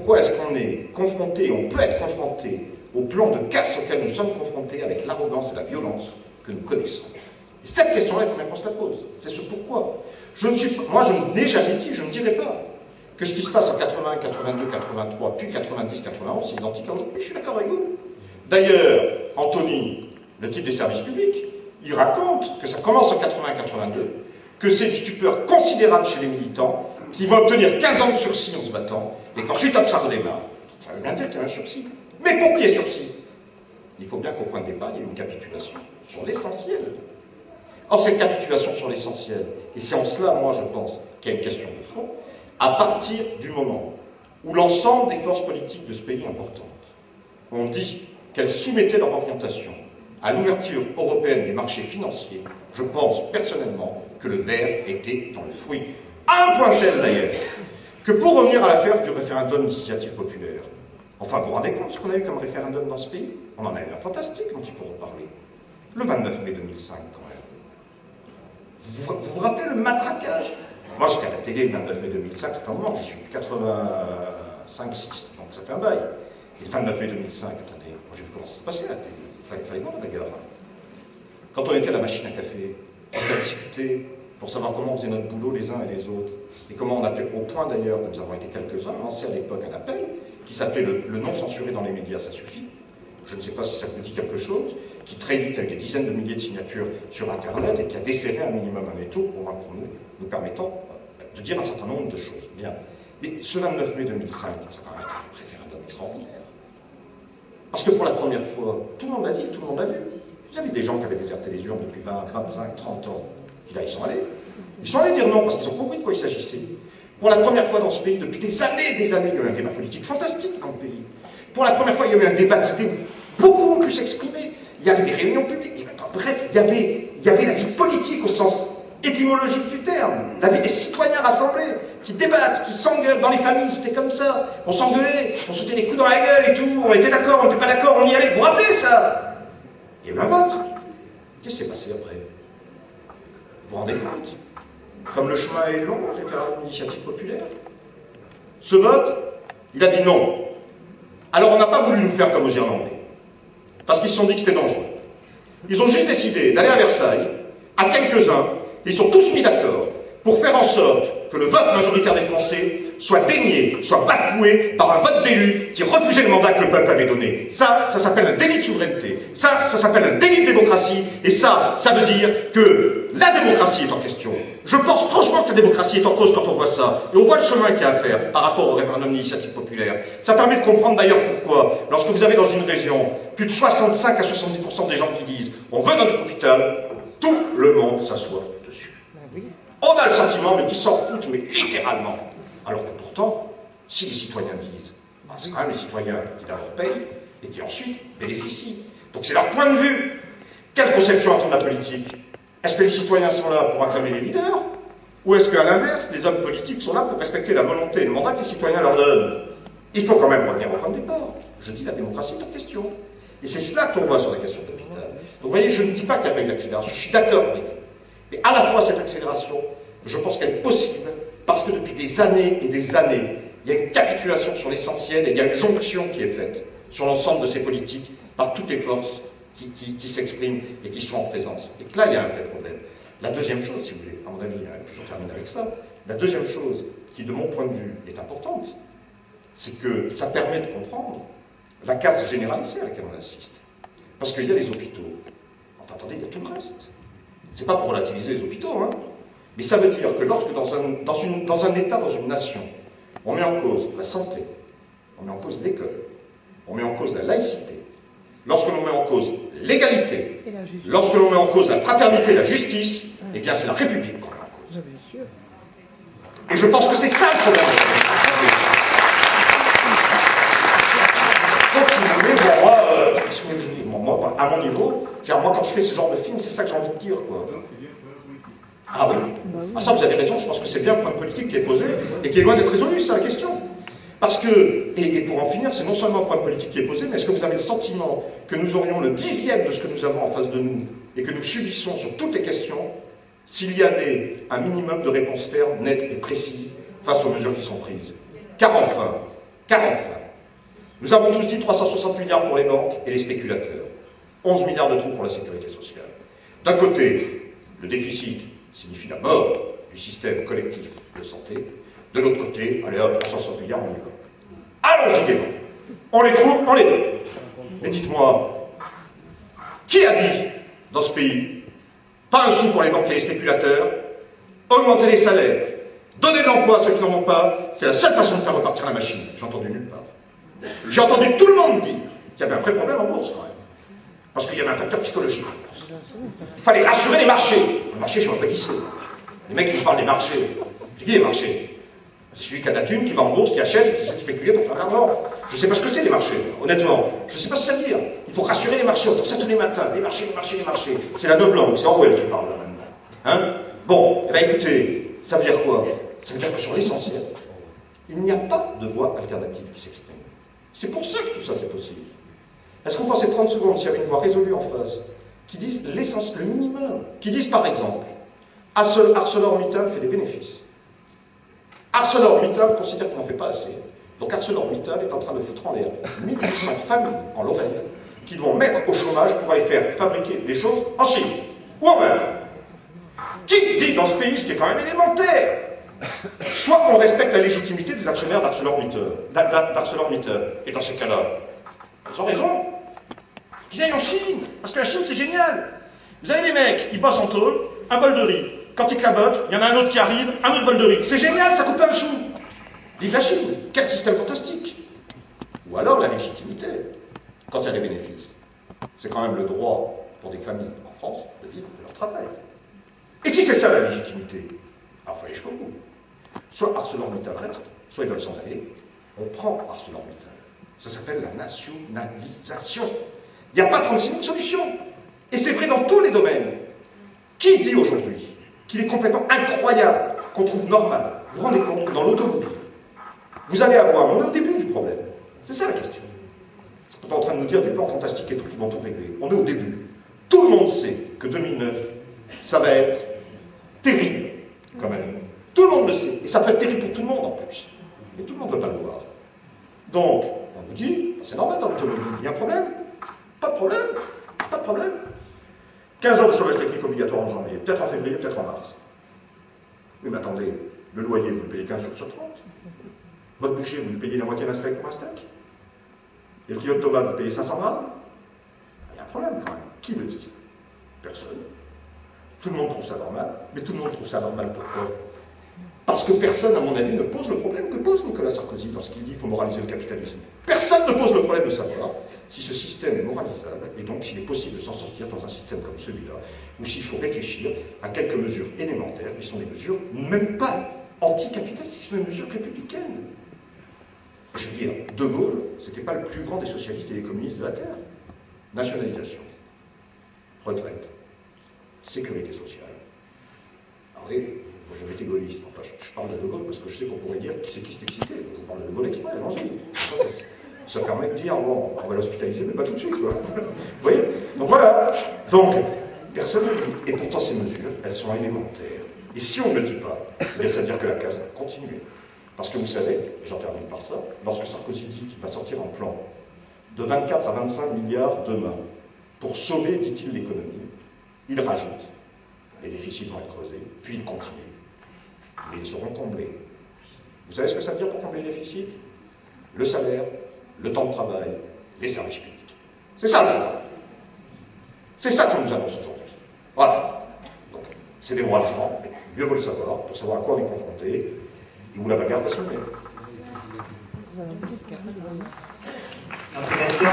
pourquoi est-ce qu'on est confronté, on peut être confronté au plan de casse auquel nous sommes confrontés avec l'arrogance et la violence que nous connaissons. Et cette question-là, il faut bien qu'on se la pose. C'est ce pourquoi. Moi, je n'ai jamais dit, je ne dirai pas que ce qui se passe en 80, 82, 83, puis 90, 91, c'est identique à aujourd'hui. Je suis d'accord avec vous. D'ailleurs, Anthony, le type des services publics, il raconte que ça commence en 80, 82, que c'est une stupeur considérable chez les militants, qui vont obtenir 15 ans de sursis en se battant, et qu'ensuite, hop, ça redémarre. Ça veut bien dire qu'il y a un sursis. Mais pour qu'il y ait sursis, il faut bien qu'au point de départ, il y ait une capitulation sur l'essentiel. Or, cette capitulation sur l'essentiel, et c'est en cela, moi, je pense, qu'il y a une question de fond, à partir du moment où l'ensemble des forces politiques de ce pays importantes ont dit qu'elles soumettaient leur orientation à l'ouverture européenne des marchés financiers, je pense personnellement que le verre était dans le fruit. À un point tel d'ailleurs, que pour revenir à l'affaire du référendum d'initiative populaire, enfin vous vous rendez compte de ce qu'on a eu comme référendum dans ce pays? On en a eu un fantastique dont il faut reparler. Le 29 mai 2005 quand même. Vous vous rappelez le matraquage? Moi j'étais à la télé le 29 mai 2005, ça fait un moment, j'y suis depuis 85-6, donc ça fait un bail. Et le 29 mai 2005, attendez, moi j'ai vu comment ça se passait à la télé. Il fallait voir la bagarre. Quand on était à la machine à café, on a discuté pour savoir comment on faisait notre boulot les uns et les autres. Et comment on a fait, au point d'ailleurs que nous avons été quelques-uns, lancé à l'époque un appel qui s'appelait le non censuré dans les médias, ça suffit. Je ne sais pas si ça vous dit quelque chose, qui très vite a eu des dizaines de milliers de signatures sur Internet et qui a desserré un minimum un étau pour nous permettant de dire un certain nombre de choses. Bien. Mais ce 29 mai 2005, ça va être un référendum extraordinaire. Parce que pour la première fois, tout le monde l'a dit, tout le monde l'a vu. Il y avait des gens qui avaient déserté les urnes depuis 20, 25, 30 ans. Puis là, ils sont allés. Ils sont allés dire non, parce qu'ils ont compris de quoi il s'agissait. Pour la première fois dans ce pays, depuis des années, il y a eu un débat politique fantastique dans le pays. Pour la première fois, il y a eu un débat d'idées où beaucoup ont pu s'exprimer. Il y avait des réunions publiques. Bref, il y avait la vie politique au sens étymologique du terme. La vie des citoyens rassemblés, qui débattent, qui s'engueulent. Dans les familles, c'était comme ça. On s'engueulait, on se jetait des coups dans la gueule et tout. On était d'accord, on n'était pas d'accord, on y allait. Vous vous rappelez ça? Il y a eu un vote. Qu'est-ce qui s'est passé après? Vous vous rendez compte? Comme le chemin est long, référendum d'initiative populaire. Ce vote, il a dit non. Alors on n'a pas voulu nous faire comme aux Irlandais. Parce qu'ils se sont dit que c'était dangereux. Ils ont juste décidé d'aller à Versailles, à quelques-uns, et ils sont tous mis d'accord pour faire en sorte que le vote majoritaire des Français soit dénié, soit bafoué par un vote d'élus qui refusait le mandat que le peuple avait donné. Ça s'appelle un délit de souveraineté. Ça s'appelle un délit de démocratie. Et ça veut dire que la démocratie est en question. Je pense franchement que la démocratie est en cause quand on voit ça. Et on voit le chemin qu'il y a à faire par rapport au référendum d'initiative populaire. Ça permet de comprendre d'ailleurs pourquoi, lorsque vous avez dans une région plus de 65 à 70% des gens qui disent « on veut notre hôpital », tout le monde s'assoit dessus. On a le sentiment, mais qu'ils s'en foutent, mais littéralement. Alors que pourtant, si les citoyens disent, ben c'est quand même les citoyens qui d'abord payent et qui ensuite bénéficient. Donc c'est leur point de vue. Quelle conception attend la politique? Est-ce que les citoyens sont là pour acclamer les leaders? Ou est-ce qu'à l'inverse, les hommes politiques sont là pour respecter la volonté et le mandat que les citoyens leur donnent? Il faut quand même revenir au point de départ. Je dis la démocratie est en question. Et c'est cela qu'on voit sur la question de l'hôpital. Donc vous voyez, je ne dis pas qu'il n'y a pas eu d'accélération, je suis d'accord avec vous. Mais à la fois cette accélération, je pense qu'elle est possible, parce que depuis des années et des années, il y a une capitulation sur l'essentiel et il y a une jonction qui est faite sur l'ensemble de ces politiques par toutes les forces qui s'expriment et qui sont en présence. Et que là, il y a un vrai problème. La deuxième chose, si vous voulez, à mon avis, je termine avec ça, la deuxième chose qui, de mon point de vue, est importante, c'est que ça permet de comprendre la casse généralisée à laquelle on assiste. Parce qu'il y a les hôpitaux. Enfin, attendez, il y a tout le reste. C'est pas pour relativiser les hôpitaux, hein. Mais ça veut dire que lorsque dans un État, dans une nation, on met en cause la santé, on met en cause l'école, on met en cause la laïcité, lorsque l'on met en cause l'égalité, lorsque l'on met en cause la fraternité, la justice, eh bien c'est la République qu'on met en cause. Et je pense que c'est ça le problème. Donc si vous voulez, bon, moi, qu'est-ce que je dis, moi, à mon niveau, moi quand je fais ce genre de film, c'est ça que j'ai envie de dire, quoi. Ah oui, ah, ça vous avez raison, je pense que c'est bien un point de politique qui est posé et qui est loin d'être résolu, c'est la question. Parce que, et pour en finir, c'est non seulement un point de politique qui est posé, mais est-ce que vous avez le sentiment que nous aurions le 10e de ce que nous avons en face de nous et que nous subissons sur toutes les questions s'il y avait un minimum de réponses fermes, nettes et précises face aux mesures qui sont prises? Car enfin, Car enfin, nous avons tous dit 360 milliards pour les banques et les spéculateurs, 11 milliards de trous pour la sécurité sociale. D'un côté, le déficit signifie la mort du système collectif de santé. De l'autre côté, allez hop, 360 milliards, on y va. Allons-y gaiement. On les trouve, on les donne. Mais dites-moi, qui a dit dans ce pays, pas un sou pour les banques et les spéculateurs, augmenter les salaires, donner de l'emploi à ceux qui n'en ont pas, c'est la seule façon de faire repartir la machine. J'ai entendu nulle part. J'ai entendu tout le monde dire qu'il y avait un vrai problème en bourse quand même. Parce qu'il y avait un facteur psychologique en bourse. Il fallait rassurer les marchés. Le marché, je ne sais pas qui c'est. Les mecs qui me parlent des marchés. C'est qui les marchés? C'est celui qui a de la thune, qui va en bourse, qui achète et qui sait spéculer pour faire de l'argent. Je ne sais pas ce que c'est les marchés, honnêtement. Je ne sais pas ce que ça veut dire. Il faut rassurer les marchés, on entend ça tous les matins. Les marchés, les marchés, les marchés. C'est la novlangue, c'est Orwell qui parle là maintenant. Hein? Bon, eh bien écoutez, ça veut dire quoi? Ça veut dire que sur l'essentiel, il n'y a pas de voie alternative qui s'exprime. C'est pour ça que tout ça c'est possible. Est-ce que vous pensez 30 secondes s'il y avait une voie résolue en face, qui disent l'essence, le minimum, qui disent par exemple, ArcelorMittal fait des bénéfices. ArcelorMittal considère qu'il n'en fait pas assez. Donc ArcelorMittal est en train de foutre en l'air 1800 familles en Lorraine qui vont mettre au chômage pour aller faire fabriquer des choses en Chine ou en Inde. Qui dit dans ce pays, ce qui est quand même élémentaire, soit on respecte la légitimité des actionnaires d'ArcelorMittal, et dans ces cas-là, ils ont raison, ils aillent en Chine, parce que la Chine c'est génial. Vous avez les mecs, ils bossent en tôle, un bol de riz, quand ils clabotent, il y en a un autre qui arrive, un autre bol de riz. C'est génial, ça coûte pas un sou. Vive la Chine, quel système fantastique. Ou alors la légitimité, quand il y a des bénéfices. C'est quand même le droit pour des familles en France de vivre de leur travail. Et si c'est ça la légitimité, alors il faut aller jusqu'au bout. Soit ArcelorMittal reste, soit ils veulent s'en aller, on prend ArcelorMittal. Ça s'appelle la nationalisation. Il n'y a pas 36 000 solutions. Et c'est vrai dans tous les domaines. Qui dit aujourd'hui qu'il est complètement incroyable qu'on trouve normal? Vous vous rendez compte que dans l'automobile, vous allez avoir, mais on est au début du problème. C'est ça la question. C'est pas en train de nous dire des plans fantastiques et tout qui vont tout régler. On est au début. Tout le monde sait que 2009, ça va être terrible comme année. Tout le monde le sait. Et ça peut être terrible pour tout le monde en plus. Mais tout le monde ne peut pas le voir. Donc, on vous dit, c'est normal dans l'automobile. Il y a un problème? Pas de problème. Pas de problème. 15 jours de chômage technique obligatoire en janvier, peut-être en février, peut-être en mars. Oui, mais attendez, le loyer, vous le payez 15 jours sur 30. Votre boucher, vous lui payez la moitié d'un steak pour un steak. Et le kilo de tomates, vous payez 500 grammes. Il y a un problème quand même. Qui le dit? Personne. Tout le monde trouve ça normal. Mais tout le monde trouve ça normal pourquoi? Parce que personne, à mon avis, ne pose le problème que pose Nicolas Sarkozy lorsqu'il dit qu'il faut moraliser le capitalisme. Personne ne pose le problème de savoir si ce système est moralisable, et donc s'il est possible de s'en sortir dans un système comme celui-là, ou s'il faut réfléchir à quelques mesures élémentaires, qui sont des mesures même pas anticapitalistes, qui sont des mesures républicaines. Je veux dire, De Gaulle, c'était pas le plus grand des socialistes et des communistes de la Terre. Nationalisation, retraite, sécurité sociale. Alors, oui, moi je vais être gaulliste, enfin je parle de Gaulle parce que je sais qu'on pourrait dire qui c'est qui s'est excité. Je vous parle de Gaulle exprès, allons-y. Ça permet de dire, bon, on va l'hospitaliser, mais pas tout de suite. Quoi. Vous voyez? Donc voilà. Donc, personne ne dit. Et pourtant, ces mesures, elles sont élémentaires. Et si on ne le dit pas, bien, ça veut dire que la case va continuer. Parce que vous savez, et j'en termine par ça, lorsque Sarkozy dit qu'il va sortir un plan de 24 à 25 milliards demain pour sauver, dit-il, l'économie, il rajoute, les déficits vont être creusés, puis il continue. Mais ils seront comblés. Vous savez ce que ça veut dire pour combler les déficits? Le salaire, le temps de travail, les services publics. C'est ça le programme. C'est ça qu'on nous annonce aujourd'hui. Voilà. Donc, c'est démoralisant, mais mieux vaut le savoir, pour savoir à quoi on est confronté, et où la bagarre va se mener. Application.